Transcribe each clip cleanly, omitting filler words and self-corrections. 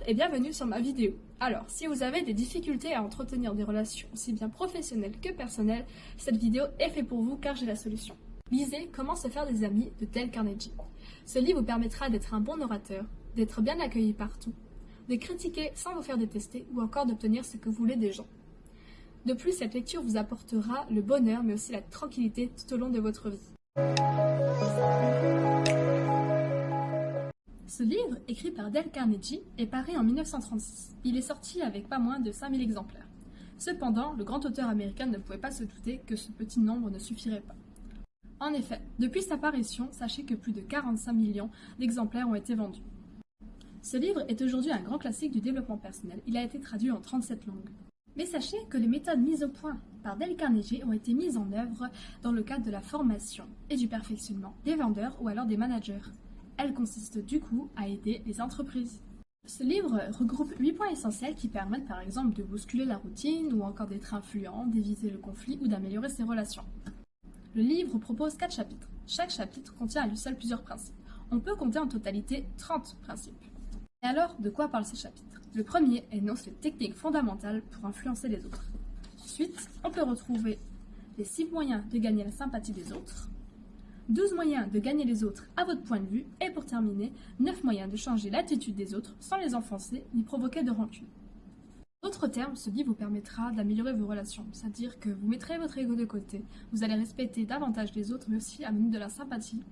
et bienvenue sur ma vidéo. Alors, si vous avez des difficultés à entretenir des relations aussi bien professionnelles que personnelles, cette vidéo est faite pour vous car j'ai la solution. Lisez Comment se faire des amis de Dale Carnegie. Ce livre vous permettra d'être un bon orateur, d'être bien accueilli partout, de critiquer sans vous faire détester ou encore d'obtenir ce que vous voulez des gens. De plus, cette lecture vous apportera le bonheur mais aussi la tranquillité tout au long de votre vie. Ce livre, écrit par Dale Carnegie, est paru en 1936. Il est sorti avec pas moins de 5000 exemplaires. Cependant, le grand auteur américain ne pouvait pas se douter que ce petit nombre ne suffirait pas. En effet, depuis sa parution, sachez que plus de 45 millions d'exemplaires ont été vendus. Ce livre est aujourd'hui un grand classique du développement personnel. Il a été traduit en 37 langues. Mais sachez que les méthodes mises au point par Dale Carnegie ont été mises en œuvre dans le cadre de la formation et du perfectionnement des vendeurs ou alors des managers. Elle consiste du coup à aider les entreprises. Ce livre regroupe 8 points essentiels qui permettent par exemple de bousculer la routine ou encore d'être influent, d'éviter le conflit ou d'améliorer ses relations. Le livre propose 4 chapitres. Chaque chapitre contient à lui seul plusieurs principes. On peut compter en totalité 30 principes. Et alors, de quoi parlent ces chapitres? Le premier énonce les techniques fondamentales pour influencer les autres. Ensuite, on peut retrouver les 6 moyens de gagner la sympathie des autres, 12 moyens de gagner les autres à votre point de vue, et pour terminer, 9 moyens de changer l'attitude des autres sans les offenser ni provoquer de rancune. En d'autres termes, ce livre vous permettra d'améliorer vos relations, c'est-à-dire que vous mettrez votre ego de côté, vous allez respecter davantage les autres, mais aussi amener de la sympathie,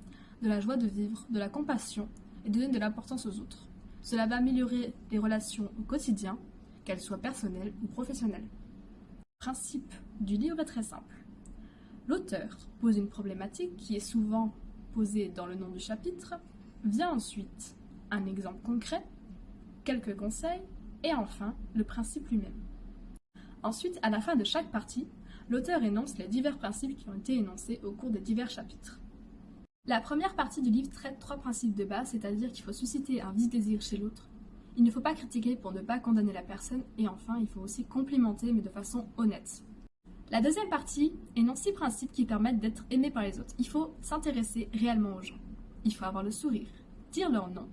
de la joie de vivre, de la compassion et donner de l'importance aux autres. Cela va améliorer les relations au quotidien, qu'elles soient personnelles ou professionnelles. Le principe du livre est très simple. L'auteur pose une problématique qui est souvent posée dans le nom du chapitre, vient ensuite un exemple concret, quelques conseils et enfin le principe lui-même. Ensuite, à la fin de chaque partie, l'auteur énonce les divers principes qui ont été énoncés au cours des divers chapitres. La première partie du livre traite 3 principes de base, c'est-à-dire qu'il faut susciter un vif désir chez l'autre, il ne faut pas critiquer pour ne pas condamner la personne et enfin il faut aussi complimenter mais de façon honnête. La deuxième partie énonce 6 principes qui permettent d'être aimé par les autres. Il faut s'intéresser réellement aux gens. Il faut avoir le sourire, dire leur nom,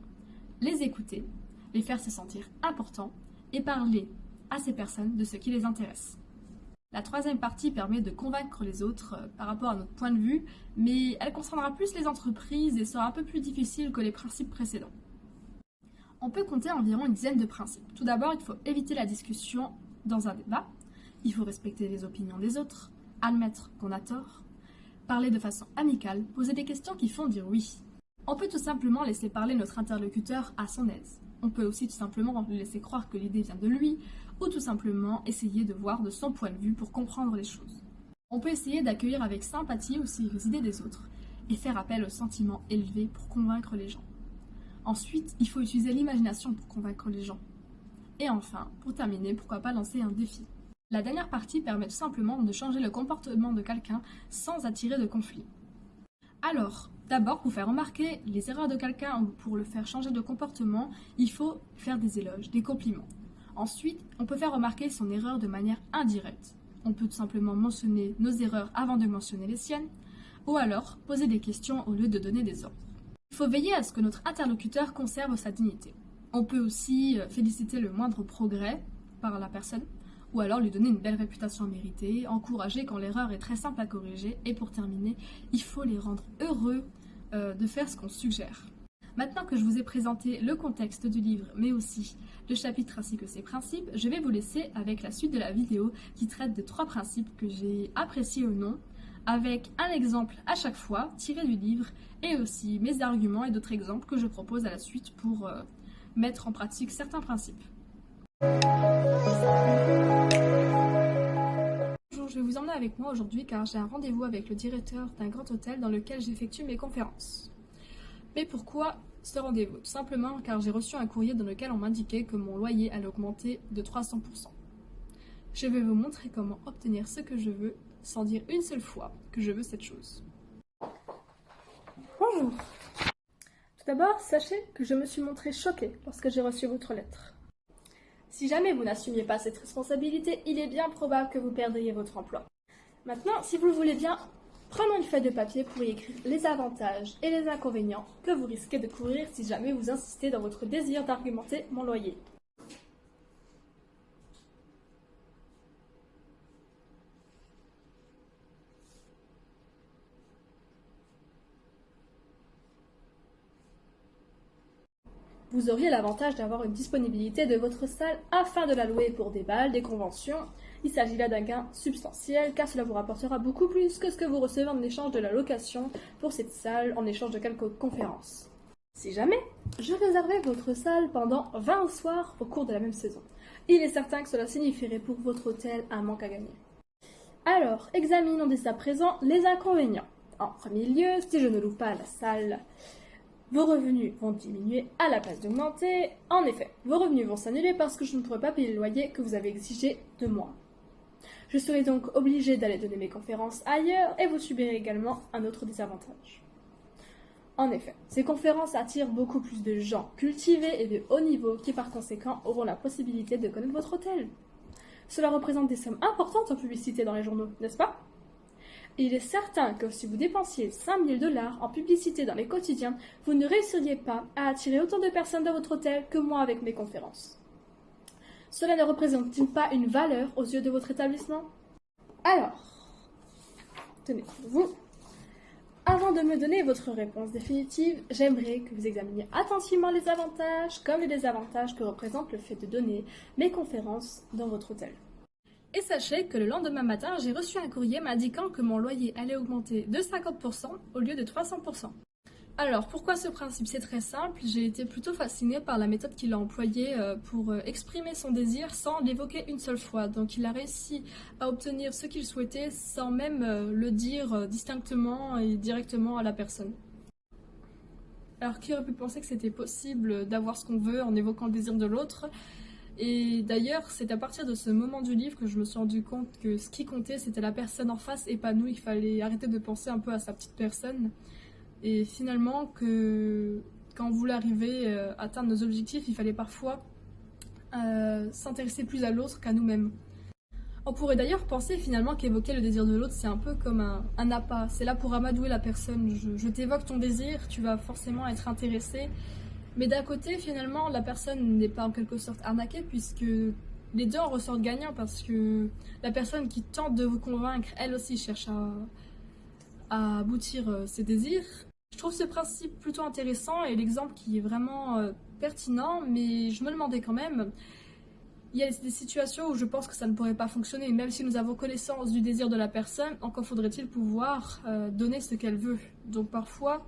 les écouter, les faire se sentir importants et parler à ces personnes de ce qui les intéresse. La troisième partie permet de convaincre les autres par rapport à notre point de vue, mais elle concernera plus les entreprises et sera un peu plus difficile que les principes précédents. On peut compter environ une dizaine de principes. Tout d'abord, il faut éviter la discussion dans un débat. Il faut respecter les opinions des autres, admettre qu'on a tort, parler de façon amicale, poser des questions qui font dire oui. On peut tout simplement laisser parler notre interlocuteur à son aise. On peut aussi tout simplement lui laisser croire que l'idée vient de lui, ou tout simplement essayer de voir de son point de vue pour comprendre les choses. On peut essayer d'accueillir avec sympathie aussi les idées des autres, et faire appel aux sentiments élevés pour convaincre les gens. Ensuite, il faut utiliser l'imagination pour convaincre les gens. Et enfin, pour terminer, pourquoi pas lancer un défi. La dernière partie permet tout simplement de changer le comportement de quelqu'un sans attirer de conflit. Alors, d'abord, pour faire remarquer les erreurs de quelqu'un ou pour le faire changer de comportement, il faut faire des éloges, des compliments. Ensuite, on peut faire remarquer son erreur de manière indirecte. On peut tout simplement mentionner nos erreurs avant de mentionner les siennes, ou alors poser des questions au lieu de donner des ordres. Il faut veiller à ce que notre interlocuteur conserve sa dignité. On peut aussi féliciter le moindre progrès par la personne, ou alors lui donner une belle réputation méritée, encourager quand l'erreur est très simple à corriger, et pour terminer, il faut les rendre heureux de faire ce qu'on suggère. Maintenant que je vous ai présenté le contexte du livre, mais aussi le chapitre ainsi que ses principes, je vais vous laisser avec la suite de la vidéo qui traite de 3 principes que j'ai appréciés ou non, avec un exemple à chaque fois tiré du livre, et aussi mes arguments et d'autres exemples que je propose à la suite pour mettre en pratique certains principes. Bonjour, je vais vous emmener avec moi aujourd'hui car j'ai un rendez-vous avec le directeur d'un grand hôtel dans lequel j'effectue mes conférences. Mais pourquoi ce rendez-vous? Tout simplement car j'ai reçu un courrier dans lequel on m'indiquait que mon loyer allait augmenter de 300%. Je vais vous montrer comment obtenir ce que je veux sans dire une seule fois que je veux cette chose. Bonjour. Tout d'abord, sachez que je me suis montrée choquée lorsque j'ai reçu votre lettre. Si jamais vous n'assumiez pas cette responsabilité, il est bien probable que vous perdriez votre emploi. Maintenant, si vous le voulez bien, prenons une feuille de papier pour y écrire les avantages et les inconvénients que vous risquez de courir si jamais vous insistez dans votre désir d'argumenter mon loyer. Vous auriez l'avantage d'avoir une disponibilité de votre salle afin de la louer pour des bals, des conventions. Il s'agit là d'un gain substantiel car cela vous rapportera beaucoup plus que ce que vous recevez en échange de la location pour cette salle en échange de quelques conférences. Si jamais, je réservais votre salle pendant 20 soirs au cours de la même saison. Il est certain que cela signifierait pour votre hôtel un manque à gagner. Alors, examinons dès à présent les inconvénients. En premier lieu, si je ne loue pas la salle, vos revenus vont diminuer à la place d'augmenter. En effet, vos revenus vont s'annuler parce que je ne pourrai pas payer le loyer que vous avez exigé de moi. Je serai donc obligée d'aller donner mes conférences ailleurs et vous subirez également un autre désavantage. En effet, ces conférences attirent beaucoup plus de gens cultivés et de haut niveau qui par conséquent auront la possibilité de connaître votre hôtel. Cela représente des sommes importantes en publicité dans les journaux, n'est-ce pas? Il est certain que si vous dépensiez 5 000 $ en publicité dans les quotidiens, vous ne réussiriez pas à attirer autant de personnes dans votre hôtel que moi avec mes conférences. Cela ne représente-t-il pas une valeur aux yeux de votre établissement? Alors, tenez pour vous. Avant de me donner votre réponse définitive, j'aimerais que vous examiniez attentivement les avantages comme les désavantages que représente le fait de donner mes conférences dans votre hôtel. Et sachez que le lendemain matin, j'ai reçu un courrier m'indiquant que mon loyer allait augmenter de 50% au lieu de 300%. Alors, pourquoi ce principe? C'est très simple, j'ai été plutôt fascinée par la méthode qu'il a employée pour exprimer son désir sans l'évoquer une seule fois. Donc il a réussi à obtenir ce qu'il souhaitait sans même le dire distinctement et directement à la personne. Alors qui aurait pu penser que c'était possible d'avoir ce qu'on veut en évoquant le désir de l'autre? Et d'ailleurs, c'est à partir de ce moment du livre que je me suis rendu compte que ce qui comptait, c'était la personne en face et pas nous. Il fallait arrêter de penser un peu à sa petite personne. Et finalement, que quand on voulait arriver à atteindre nos objectifs, il fallait parfois s'intéresser plus à l'autre qu'à nous-mêmes. On pourrait d'ailleurs penser finalement qu'évoquer le désir de l'autre, c'est un peu comme un appât. C'est là pour amadouer la personne. Je t'évoque ton désir, tu vas forcément être intéressé. Mais d'un côté, finalement, la personne n'est pas en quelque sorte arnaquée puisque les deux en ressortent gagnants parce que la personne qui tente de vous convaincre, elle aussi cherche à aboutir ses désirs. Je trouve ce principe plutôt intéressant et l'exemple qui est vraiment pertinent, mais je me demandais quand même, il y a des situations où je pense que ça ne pourrait pas fonctionner, même si nous avons connaissance du désir de la personne, encore faudrait-il pouvoir donner ce qu'elle veut. Donc parfois,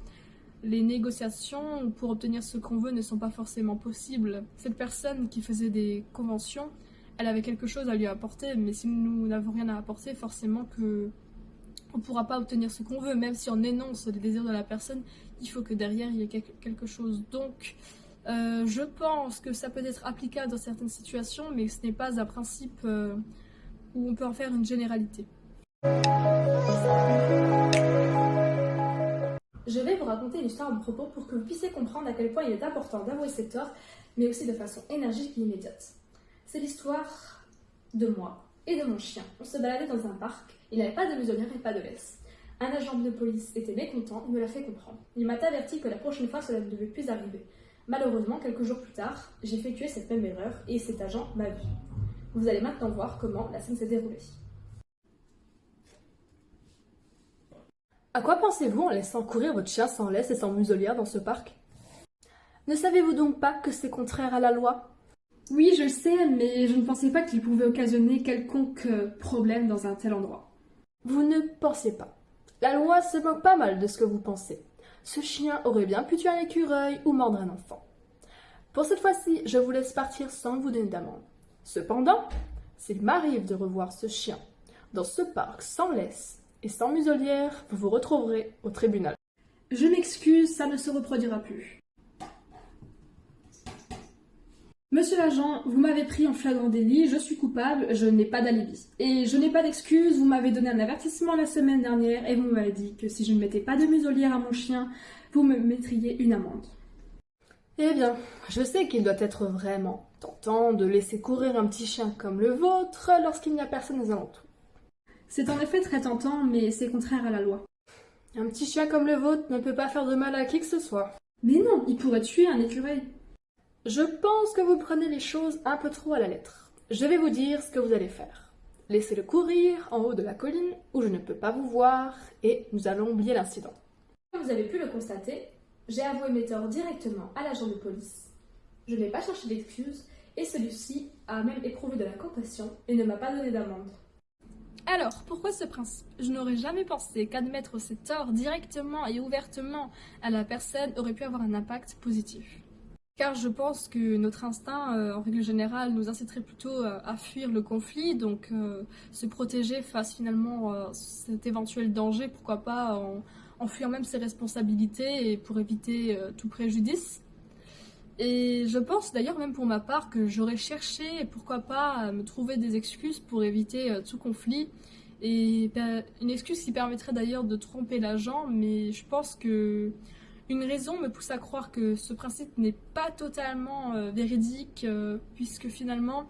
les négociations pour obtenir ce qu'on veut ne sont pas forcément possibles. Cette personne qui faisait des conventions, elle avait quelque chose à lui apporter, mais si nous n'avons rien à apporter, forcément que on ne pourra pas obtenir ce qu'on veut, même si on énonce les désirs de la personne, il faut que derrière il y ait quelque chose. Donc, je pense que ça peut être applicable dans certaines situations, mais ce n'est pas un principe où on peut en faire une généralité. Je vais vous raconter une histoire à propos pour que vous puissiez comprendre à quel point il est important d'avouer ses torts, mais aussi de façon énergique et immédiate. C'est l'histoire de moi et de mon chien. On se baladait dans un parc, il n'avait pas de muselière et pas de laisse. Un agent de police était mécontent, il me l'a fait comprendre. Il m'a averti que la prochaine fois cela ne devait plus arriver. Malheureusement, quelques jours plus tard, j'ai effectué cette même erreur et cet agent m'a vu. Vous allez maintenant voir comment la scène s'est déroulée. À quoi pensez-vous en laissant courir votre chien sans laisse et sans muselière dans ce parc? Ne savez-vous donc pas que c'est contraire à la loi? Oui, je le sais, mais je ne pensais pas qu'il pouvait occasionner quelconque problème dans un tel endroit. Vous ne pensez pas. La loi se moque pas mal de ce que vous pensez. Ce chien aurait bien pu tuer un écureuil ou mordre un enfant. Pour cette fois-ci, je vous laisse partir sans vous donner d'amende. Cependant, s'il m'arrive de revoir ce chien dans ce parc sans laisse et sans muselière, vous vous retrouverez au tribunal. Je m'excuse, ça ne se reproduira plus. Monsieur l'agent, vous m'avez pris en flagrant délit, je suis coupable, je n'ai pas d'alibi. Et je n'ai pas d'excuse, vous m'avez donné un avertissement la semaine dernière et vous m'avez dit que si je ne mettais pas de muselière à mon chien, vous me mettriez une amende. Eh bien, je sais qu'il doit être vraiment tentant de laisser courir un petit chien comme le vôtre lorsqu'il n'y a personne aux alentours. C'est en effet très tentant, mais c'est contraire à la loi. Un petit chien comme le vôtre ne peut pas faire de mal à qui que ce soit. Mais non, il pourrait tuer un écureuil. Je pense que vous prenez les choses un peu trop à la lettre. Je vais vous dire ce que vous allez faire. Laissez-le courir en haut de la colline où je ne peux pas vous voir et nous allons oublier l'incident. Comme vous avez pu le constater, j'ai avoué mes torts directement à l'agent de police Je n'ai pas cherché d'excuses et celui-ci a même éprouvé de la compassion et ne m'a pas donné d'amende. Alors, pourquoi ce principe? Je n'aurais jamais pensé qu'admettre ses torts directement et ouvertement à la personne aurait pu avoir un impact positif. Car je pense que notre instinct, en règle générale, nous inciterait plutôt à fuir le conflit, donc se protéger face finalement à cet éventuel danger, pourquoi pas en fuyant même ses responsabilités et pour éviter tout préjudice. Et je pense d'ailleurs même pour ma part que j'aurais cherché, pourquoi pas, à me trouver des excuses pour éviter tout conflit. Et une excuse qui permettrait d'ailleurs de tromper l'agent, mais je pense que une raison me pousse à croire que ce principe n'est pas totalement véridique, puisque finalement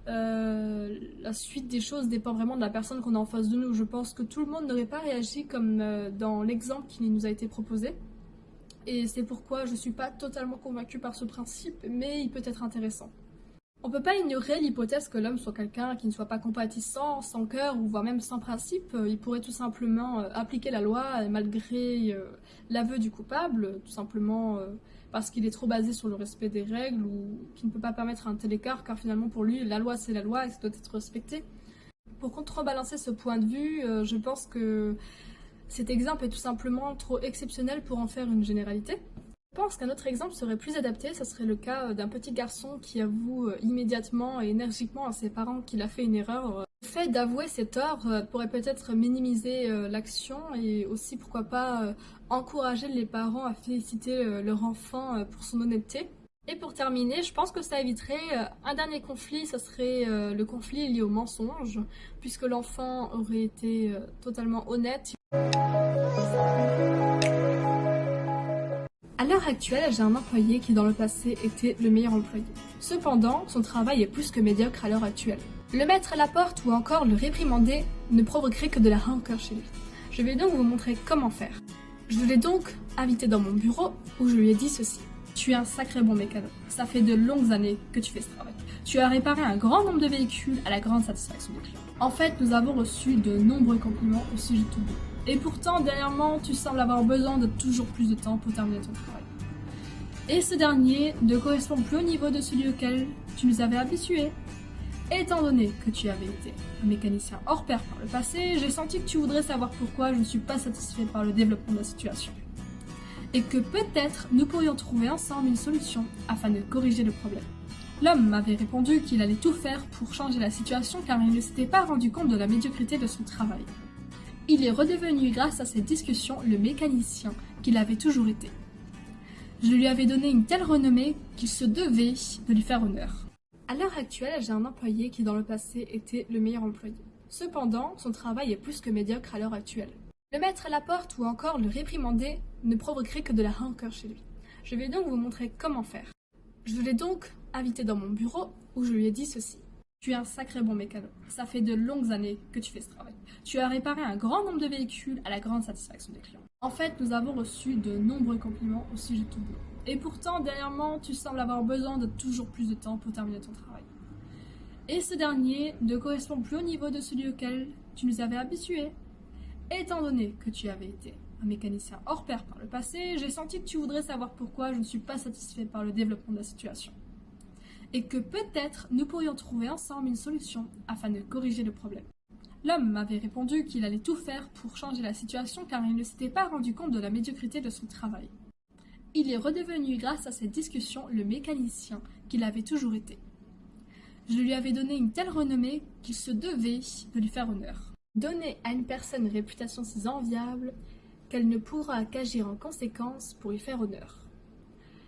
la suite des choses dépend vraiment de la personne qu'on a en face de nous. Je pense que tout le monde n'aurait pas réagi comme dans l'exemple qui nous a été proposé. Et c'est pourquoi je ne suis pas totalement convaincue par ce principe, mais il peut être intéressant. On ne peut pas ignorer l'hypothèse que l'homme soit quelqu'un qui ne soit pas compatissant, sans cœur ou voire même sans principe. Il pourrait tout simplement appliquer la loi malgré l'aveu du coupable, tout simplement parce qu'il est trop basé sur le respect des règles ou qu'il ne peut pas permettre un tel écart, car finalement pour lui, la loi c'est la loi et ça doit être respecté. Pour contrebalancer ce point de vue, je pense que cet exemple est tout simplement trop exceptionnel pour en faire une généralité. Je pense qu'un autre exemple serait plus adapté, ce serait le cas d'un petit garçon qui avoue immédiatement et énergiquement à ses parents qu'il a fait une erreur. Le fait d'avouer ses torts pourrait peut-être minimiser l'action et aussi, pourquoi pas, encourager les parents à féliciter leur enfant pour son honnêteté. Et pour terminer, je pense que ça éviterait un dernier conflit, ce serait le conflit lié au mensonge, puisque l'enfant aurait été totalement honnête. À l'heure actuelle, j'ai un employé qui dans le passé était le meilleur employé. Cependant, son travail est plus que médiocre à l'heure actuelle. Le mettre à la porte ou encore le réprimander ne provoquerait que de la rancœur chez lui. Je vais donc vous montrer comment faire. Je l'ai donc invité dans mon bureau où je lui ai dit ceci. Tu es un sacré bon mécano. Ça fait de longues années que tu fais ce travail. Tu as réparé un grand nombre de véhicules à la grande satisfaction des clients. En fait, nous avons reçu de nombreux compliments au sujet de ton boulot. Et pourtant, dernièrement, tu sembles avoir besoin de toujours plus de temps pour terminer ton travail. Et ce dernier ne correspond plus au niveau de celui auquel tu nous avais habitués. Étant donné que tu avais été un mécanicien hors pair par le passé, j'ai senti que tu voudrais savoir pourquoi je ne suis pas satisfait par le développement de la situation. Et que peut-être nous pourrions trouver ensemble une solution afin de corriger le problème. L'homme m'avait répondu qu'il allait tout faire pour changer la situation car il ne s'était pas rendu compte de la médiocrité de son travail. Il est redevenu grâce à cette discussion le mécanicien qu'il avait toujours été. Je lui avais donné une telle renommée qu'il se devait de lui faire honneur. À l'heure actuelle, j'ai un employé qui dans le passé était le meilleur employé. Cependant, son travail est plus que médiocre à l'heure actuelle. Le mettre à la porte ou encore le réprimander ne provoquerait que de la rancœur chez lui. Je vais donc vous montrer comment faire. Je l'ai donc invité dans mon bureau où je lui ai dit ceci. Tu es un sacré bon mécano. Ça fait de longues années que tu fais ce travail. Tu as réparé un grand nombre de véhicules à la grande satisfaction des clients. En fait, nous avons reçu de nombreux compliments au sujet de ton boulot. Et pourtant, dernièrement, tu sembles avoir besoin de toujours plus de temps pour terminer ton travail. Et ce dernier ne correspond plus au niveau de celui auquel tu nous avais habitués. Étant donné que tu avais été un mécanicien hors pair par le passé, j'ai senti que tu voudrais savoir pourquoi je ne suis pas satisfait par le développement de la situation. Et que peut-être nous pourrions trouver ensemble une solution afin de corriger le problème. L'homme m'avait répondu qu'il allait tout faire pour changer la situation car il ne s'était pas rendu compte de la médiocrité de son travail. Il est redevenu grâce à cette discussion le mécanicien qu'il avait toujours été. Je lui avais donné une telle renommée qu'il se devait de lui faire honneur. Donner à une personne une réputation si enviable qu'elle ne pourra qu'agir en conséquence pour lui faire honneur.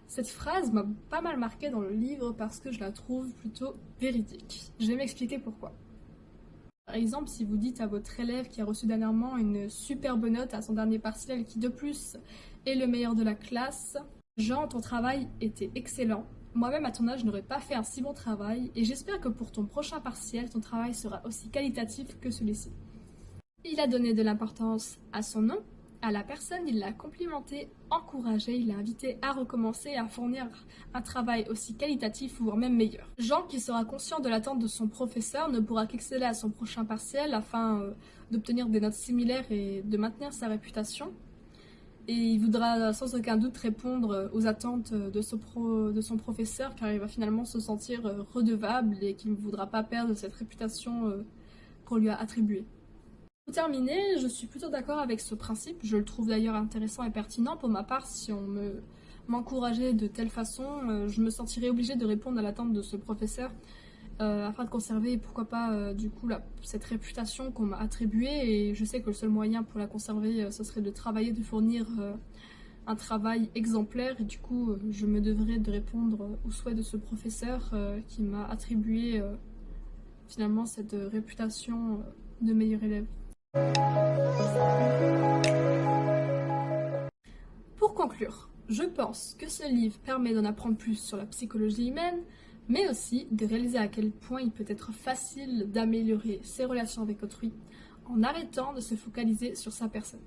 Cette phrase m'a pas mal marqué dans le livre parce que je la trouve plutôt véridique. Je vais m'expliquer pourquoi. Par exemple, si vous dites à votre élève qui a reçu dernièrement une superbe note à son dernier partiel qui de plus est le meilleur de la classe, Jean, ton travail était excellent. Moi-même à ton âge je n'aurais pas fait un si bon travail et j'espère que pour ton prochain partiel, ton travail sera aussi qualitatif que celui-ci. Il a donné de l'importance à son nom, à la personne, il l'a complimenté, encouragé, il l'a invité à recommencer, à fournir un travail aussi qualitatif voire même meilleur. Jean, qui sera conscient de l'attente de son professeur, ne pourra qu'exceller à son prochain partiel afin d'obtenir des notes similaires et de maintenir sa réputation. et il voudra sans aucun doute répondre aux attentes de son professeur, car il va finalement se sentir redevable et qu'il ne voudra pas perdre cette réputation qu'on lui a attribuée. Pour terminer, je suis plutôt d'accord avec ce principe, je le trouve d'ailleurs intéressant et pertinent. Pour ma part, si on m'encourageait de telle façon, je me sentirais obligée de répondre à l'attente de ce professeur afin de conserver, pourquoi pas, du coup, cette réputation qu'on m'a attribuée. Et je sais que le seul moyen pour la conserver, ce serait de travailler, de fournir un travail exemplaire. Et du coup, je me devrais de répondre aux souhaits de ce professeur qui m'a attribué finalement cette réputation de meilleur élève. Pour conclure, je pense que ce livre permet d'en apprendre plus sur la psychologie humaine, mais aussi de réaliser à quel point il peut être facile d'améliorer ses relations avec autrui en arrêtant de se focaliser sur sa personne.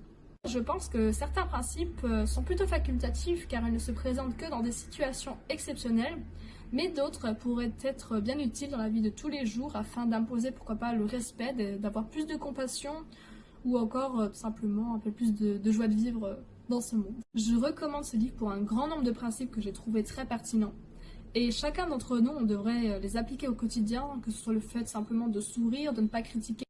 Je pense que certains principes sont plutôt facultatifs car ils ne se présentent que dans des situations exceptionnelles, mais d'autres pourraient être bien utiles dans la vie de tous les jours afin d'imposer, pourquoi pas, le respect, d'avoir plus de compassion ou encore tout simplement un peu plus de joie de vivre dans ce monde. Je recommande ce livre pour un grand nombre de principes que j'ai trouvé très pertinents. Et chacun d'entre nous, on devrait les appliquer au quotidien, que ce soit le fait simplement de sourire, de ne pas critiquer